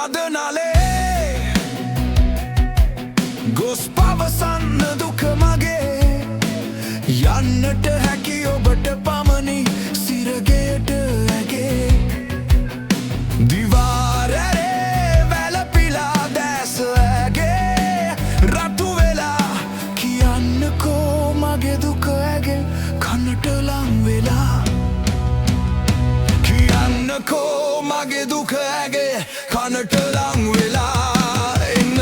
මදනලේ ගොස් පවසන්න දුක මගේ යන්නට හැකි ඔබට පමණි සිරගෙයට ඇගේ දිවාරැරේ වැළපිලා දැස ඇගේ රතු වෙලා කියන්නකෝ මගේ දුක ඇගේ කනට ලං වෙලා කියන්නකෝ මගේ දුක ඇගේ කනට ලං වෙලා එන්න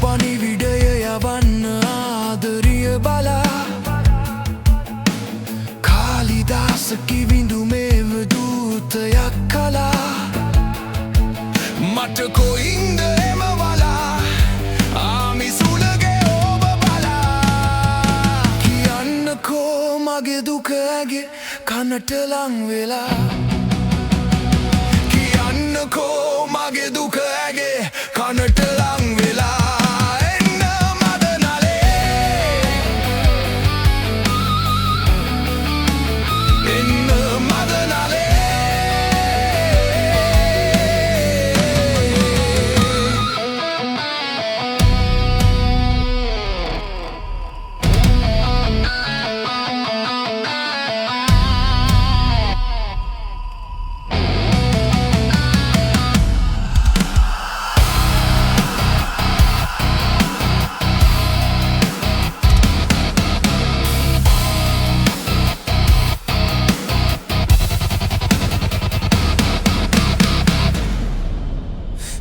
පණිවිඩය යවන්න ආදරිය බලා කාලිදාස කිවිඳු මේව දූතයක් කලා මට කොයින්ද එම වලා ආමිසුලගේ ඔබ බලා කියන්නකෝ මගේ දුක ඇගේ කනට ලං වෙලා කියන්නකෝ මගේ දුක ඇගේ කනට ලං වෙලා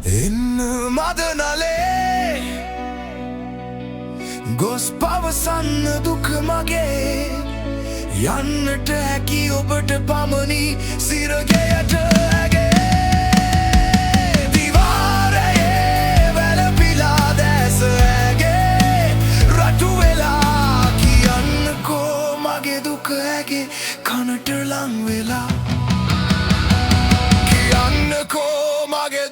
එන්න මදනලේ ගොස් පවසන්න දුක මගේ යන්නට හැකි ඔබට පමණි සිරගෙයට ඇගේ දිවාරයේ වැළපිලා දැස ඇගේ රතු වෙලා කියන්නකෝ මගේ දුක ඇගේ කනට ලං වෙලා කියන්නකෝ මගේ